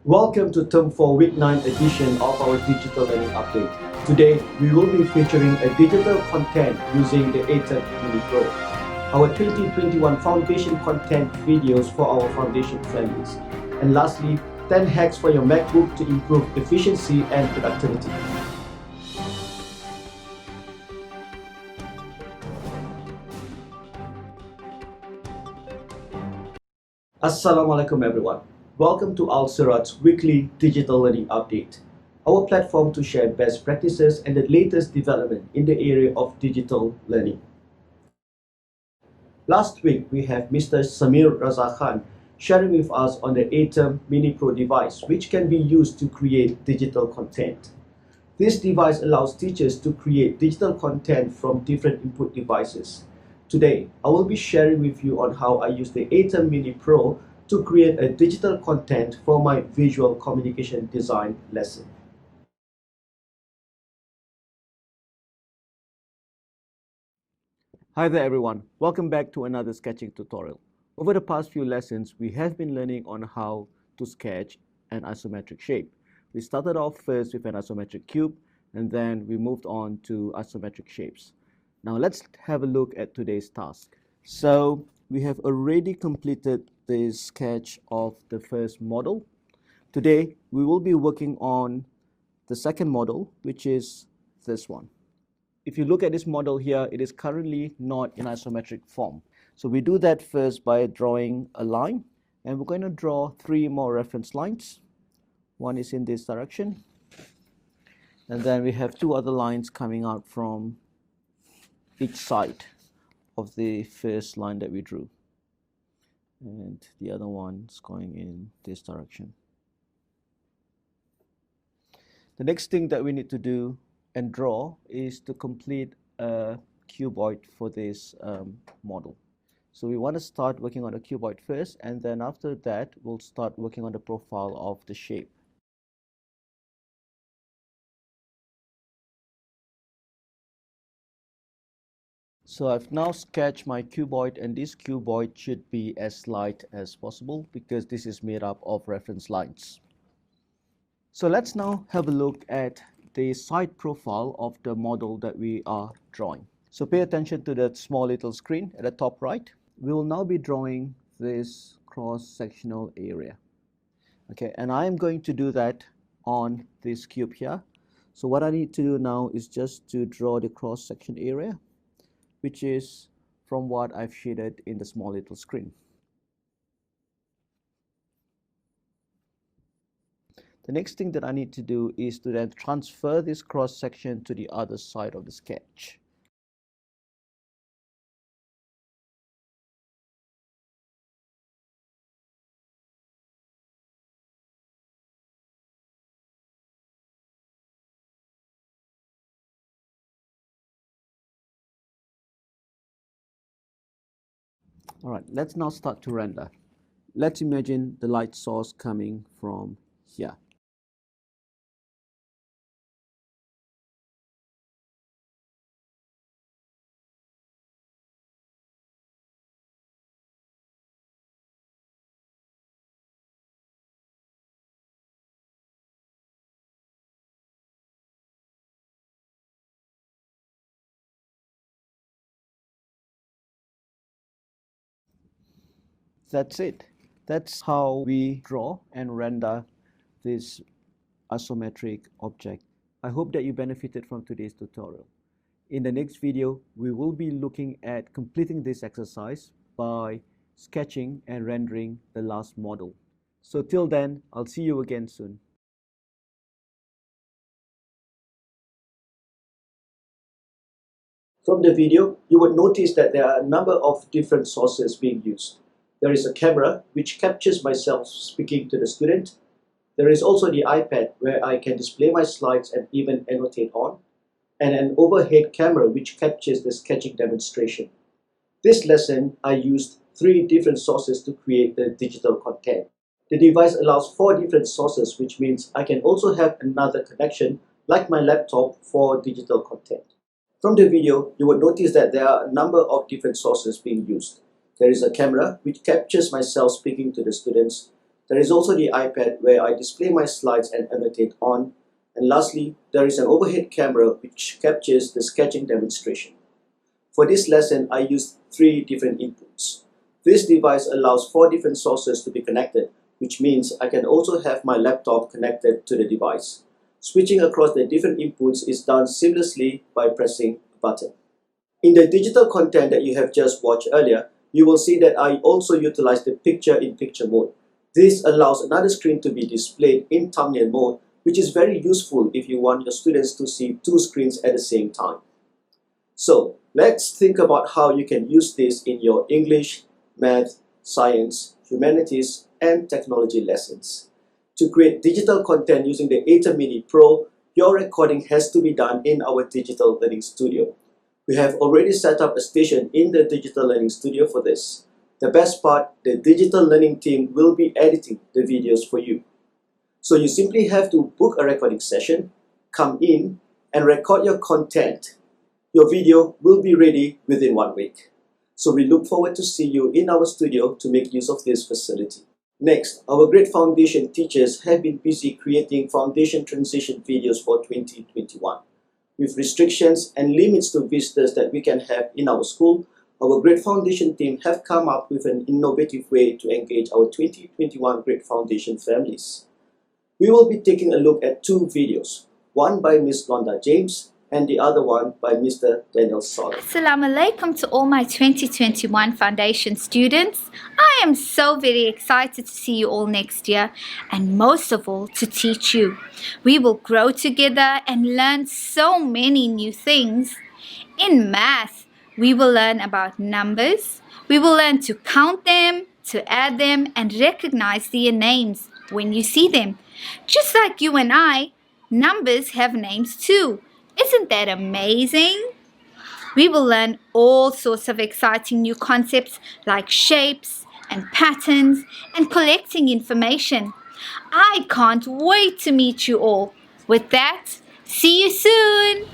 Welcome to Term 4 Week 9 edition of our Digital Learning Update. Today, we will be featuring a digital content using the T4 Mini Pro. Our 2021 foundation content videos for our foundation families. And lastly, 10 hacks for your MacBook to improve efficiency and productivity. Assalamualaikum everyone. Welcome to Al Sirat's weekly digital learning update, our platform to share best practices and the latest development in the area of digital learning. Last week, we have Mr. Samir Raza Khan sharing with us on the T4 Mini Pro device, which can be used to create digital content. This device allows teachers to create digital content from different input devices. Today, I will be sharing with you on how I use the T4 Mini Pro to create a digital content for my visual communication design lesson. Hi there everyone, welcome back to another sketching tutorial. Over the past few lessons, we have been learning on how to sketch an isometric shape. We started off first with an isometric cube, and then we moved on to isometric shapes. Now let's have a look at today's task. So we have already completed the sketch of the first model. Today we will be working on the second model, which is this one. If you look at this model here, it is currently not in isometric form. So we do that first by drawing a line, and we're going to draw 3 more reference lines. One is in this direction, and then we have 2 other lines coming out from each side of the first line that we drew, and the other one's going in this direction. The next thing that we need to do and draw is to complete a cuboid for this model. So we want to start working on the cuboid first, and then after that we'll start working on the profile of the shape. So I've now sketched my cuboid, and this cuboid should be as light as possible because this is made up of reference lines. So let's now have a look at the side profile of the model that we are drawing. So pay attention to that small little screen at the top right. We will now be drawing this cross-sectional area. Okay, and I am going to do that on this cube here. So what I need to do now is just to draw the cross-section area, which is from what I've shaded in the small little screen. The next thing that I need to do is to then transfer this cross section to the other side of the sketch. All right, let's now start to render. Let's imagine the light source coming from here. That's it. That's how we draw and render this isometric object. I hope that you benefited from today's tutorial. In the next video, we will be looking at completing this exercise by sketching and rendering the last model. So till then, I'll see you again soon. From the video, you would notice that there are a number of different sources being used. There is a camera which captures myself speaking to the student. There is also the iPad where I can display my slides and even annotate on, and an overhead camera which captures the sketching demonstration. This lesson, I used 3 different sources to create the digital content. The device allows 4 different sources, which means I can also have another connection like my laptop for digital content. From the video, you would notice that there are a number of different sources being used. There is a camera which captures myself speaking to the students. There is also the iPad where I display my slides and annotate on. And lastly, there is an overhead camera which captures the sketching demonstration. For this lesson, I used 3 different inputs. This device allows 4 different sources to be connected, which means I can also have my laptop connected to the device. Switching across the different inputs is done seamlessly by pressing a button. In the digital content that you have just watched earlier, you will see that I also utilize the picture-in-picture mode. This allows another screen to be displayed in thumbnail mode, which is very useful if you want your students to see 2 screens at the same time. So, let's think about how you can use this in your English, Math, Science, Humanities, and Technology lessons. To create digital content using the ATEM Mini Pro, your recording has to be done in our Digital Learning Studio. We have already set up a station in the Digital Learning Studio for this. The best part, the Digital Learning team will be editing the videos for you. So you simply have to book a recording session, come in, and record your content. Your video will be ready within 1 week. So we look forward to see you in our studio to make use of this facility. Next, our Grade Foundation teachers have been busy creating foundation transition videos for 2021. With restrictions and limits to visitors that we can have in our school, our Grade Foundation team have come up with an innovative way to engage our 2021 Grade Foundation families. We will be taking a look at 2 videos, one by Ms. Londa James and the other one by Mr. Daniel Solid. Assalamu alaikum to all my 2021 foundation students. I am so very excited to see you all next year and most of all to teach you. We will grow together and learn so many new things. In math, we will learn about numbers. We will learn to count them, to add them and recognize their names when you see them. Just like you and I, numbers have names too. Isn't that amazing? We will learn all sorts of exciting new concepts like shapes and patterns and collecting information. I can't wait to meet you all. With that, see you soon!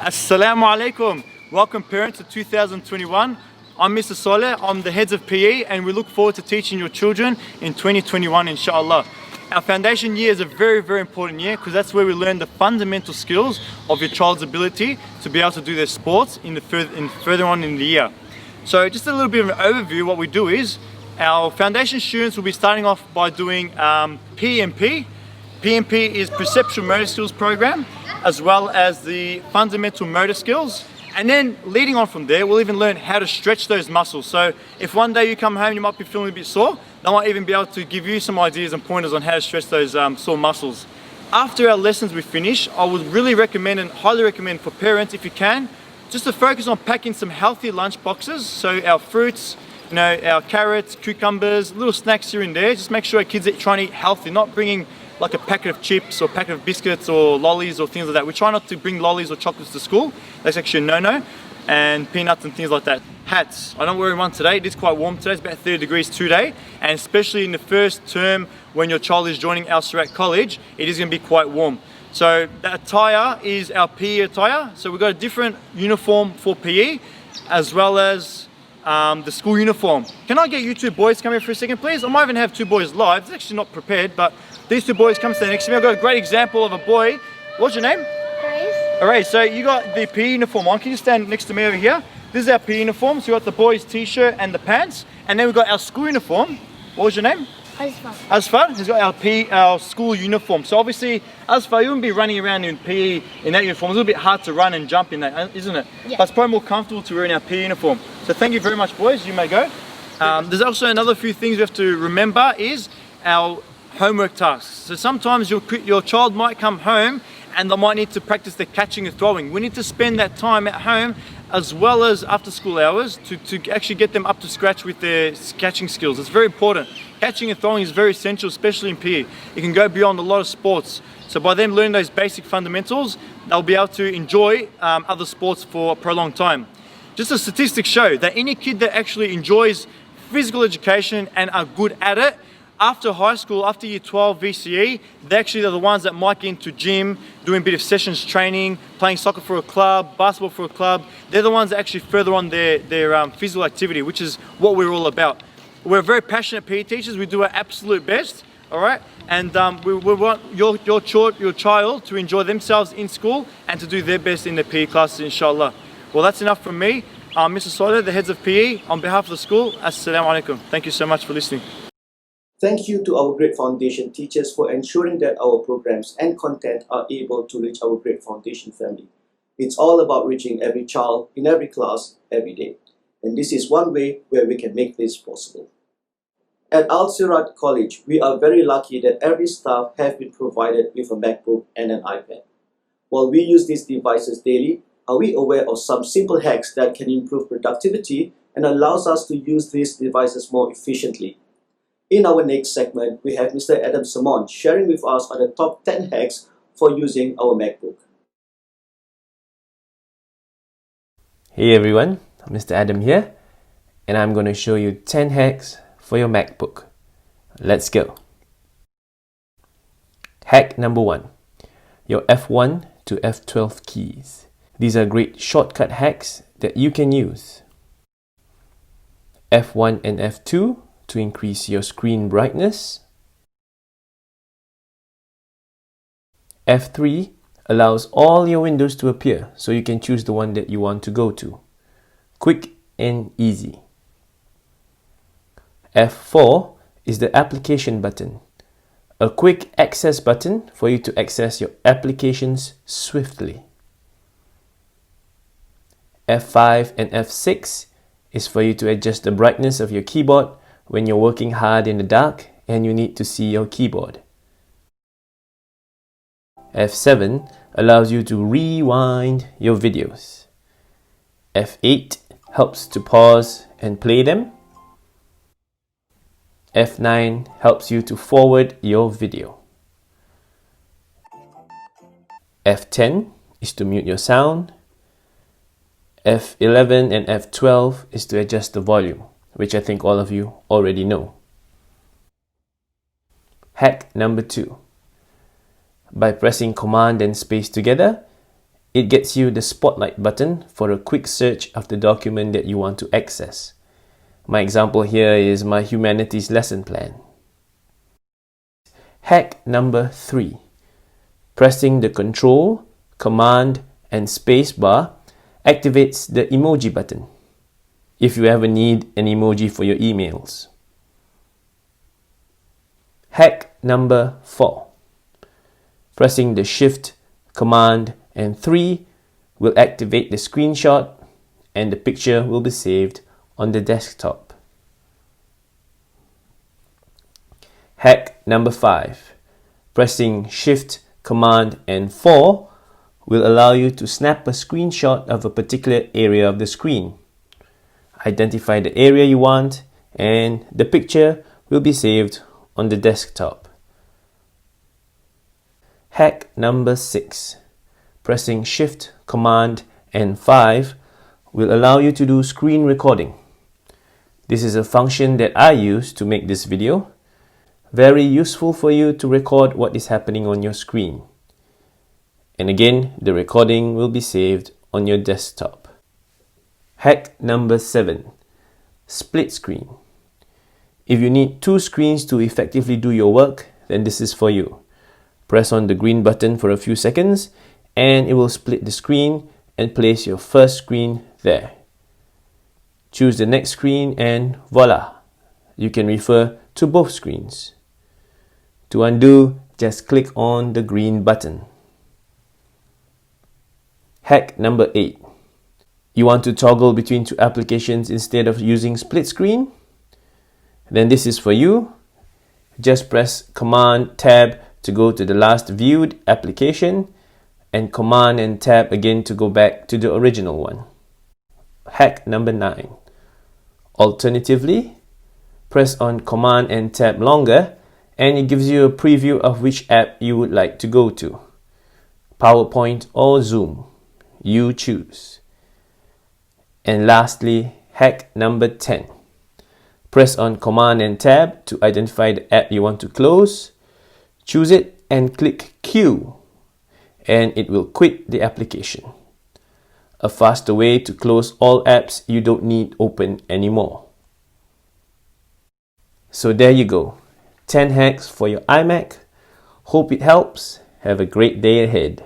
Assalamu alaikum. Welcome parents to 2021. I'm Mr. Soleh, I'm the head of PE and we look forward to teaching your children in 2021 inshallah. Our foundation year is a very, very important year because that's where we learn the fundamental skills of your child's ability to be able to do their sports further on in the year. So just a little bit of an overview, what we do is our foundation students will be starting off by doing PMP. PMP is Perceptual Motor Skills program, as well as the fundamental motor skills. And then leading on from there, we'll even learn how to stretch those muscles. So if one day you come home, you might be feeling a bit sore, they might even be able to give you some ideas and pointers on how to stretch those sore muscles. After our lessons we finish, I would really recommend and highly recommend for parents, if you can, just to focus on packing some healthy lunch boxes. So our fruits, our carrots, cucumbers, little snacks here and there. Just make sure our kids try and eat healthy, not bringing like a packet of chips or packet of biscuits or lollies or things like that. We try not to bring lollies or chocolates to school. That's actually a no-no. And peanuts and things like that. Hats. I don't wear one today. It is quite warm today. It's about 30 degrees today. And especially in the first term when your child is joining Al Surat College, it is going to be quite warm. So the attire is our PE attire. So we've got a different uniform for PE as well as the school uniform. Can I get you 2 boys to come here for a second, please? I might even have 2 boys live. It's actually not prepared, but these 2 boys come stand next to me. I've got a great example of a boy. What's your name? Alright, so you got the PE uniform on. Can you stand next to me over here? This is our PE uniform. So we got the boys' t-shirt and the pants. And then we've got our school uniform. What was your name? Asfar. He's got our school uniform. So obviously, Asfar, you wouldn't be running around in PE in that uniform. It's a little bit hard to run and jump in that, isn't it? Yeah. But it's probably more comfortable to wear in our PE uniform. So thank you very much, boys. You may go. There's also another few things we have to remember is our homework tasks. So sometimes your child might come home and they might need to practice their catching and throwing. We need to spend that time at home as well as after school hours to actually get them up to scratch with their catching skills. It's very important. Catching and throwing is very essential, especially in PE. It can go beyond a lot of sports. So by them learning those basic fundamentals, they'll be able to enjoy other sports for a prolonged time. Just the statistics show that any kid that actually enjoys physical education and are good at it, After high school, after year 12 VCE, they actually are the ones that might get into gym, doing a bit of sessions training, playing soccer for a club, basketball for a club. They're the ones that actually further on their physical activity, which is what we're all about. We're very passionate PE teachers. We do our absolute best, all right? And we want your child to enjoy themselves in school and to do their best in their PE classes, inshallah. Well, that's enough from me. Mr. Saleh, the heads of PE, on behalf of the school, Assalamu alaikum. Thank you so much for listening. Thank you to our Great Foundation teachers for ensuring that our programs and content are able to reach our Great Foundation family. It's all about reaching every child in every class every day. And this is one way where we can make this possible. At Al Sirat College, we are very lucky that every staff have been provided with a MacBook and an iPad. While we use these devices daily, are we aware of some simple hacks that can improve productivity and allows us to use these devices more efficiently? In our next segment, we have Mr. Adam Simon sharing with us on the top 10 hacks for using our MacBook. Hey everyone, Mr. Adam here, and I'm going to show you 10 hacks for your MacBook. Let's go. Hack number 1. Your F1 to F12 keys. These are great shortcut hacks that you can use. F1 and F2 to increase your screen brightness. F3 allows all your windows to appear, so you can choose the one that you want to go to. Quick and easy. F4 is the application button, a quick access button for you to access your applications swiftly. F5 and F6 is for you to adjust the brightness of your keyboard when you're working hard in the dark and you need to see your keyboard. F7 allows you to rewind your videos. F8 helps to pause and play them. F9 helps you to forward your video. F10 is to mute your sound. F11 and F12 is to adjust the volume, which I think all of you already know. Hack number 2. By pressing Command and space together, it gets you the spotlight button for a quick search of the document that you want to access. My example here is my humanities lesson plan. Hack number 3. Pressing the Control, Command and space bar activates the emoji button if you ever need an emoji for your emails. Hack number 4. Pressing the Shift, Command and 3 will activate the screenshot and the picture will be saved on the desktop. Hack number 5. Pressing Shift, Command and 4 will allow you to snap a screenshot of a particular area of the screen. Identify the area you want and the picture will be saved on the desktop. Hack number 6. Pressing Shift, Command and 5 will allow you to do screen recording. This is a function that I use to make this video. Very useful for you to record what is happening on your screen. And again, the recording will be saved on your desktop. Hack number 7. Split screen. If you need 2 screens to effectively do your work, then this is for you. Press on the green button for a few seconds and it will split the screen and place your first screen there. Choose the next screen and voila! You can refer to both screens. To undo, just click on the green button. Hack number 8. You want to toggle between 2 applications instead of using split screen? Then this is for you. Just press Command Tab to go to the last viewed application and Command and Tab again to go back to the original one. Hack number 9. Alternatively, press on Command and Tab longer and it gives you a preview of which app you would like to go to. PowerPoint or Zoom. You choose. And lastly, hack number 10. Press on Command and Tab to identify the app you want to close. Choose it and click Q, and it will quit the application. A faster way to close all apps you don't need open anymore. So there you go, 10 hacks for your iMac. Hope it helps. Have a great day ahead.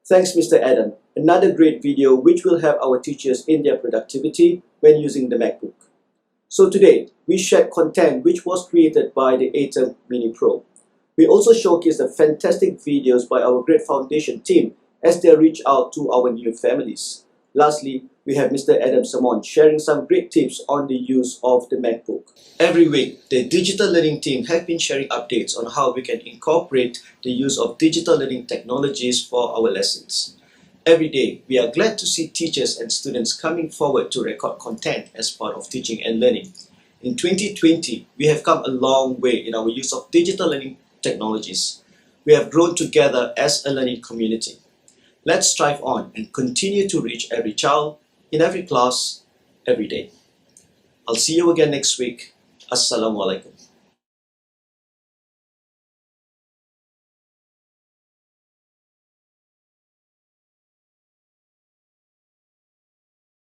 Thanks, Mr. Adam. Another great video which will help our teachers in their productivity when using the MacBook. So today, we shared content which was created by the Atom Mini Pro. We also showcased the fantastic videos by our great foundation team as they reach out to our new families. Lastly, we have Mr. Adam Samon sharing some great tips on the use of the MacBook. Every week, the digital learning team have been sharing updates on how we can incorporate the use of digital learning technologies for our lessons. Every day, we are glad to see teachers and students coming forward to record content as part of teaching and learning. In 2020, we have come a long way in our use of digital learning technologies. We have grown together as a learning community. Let's strive on and continue to reach every child, in every class, every day. I'll see you again next week. Assalamu alaikum.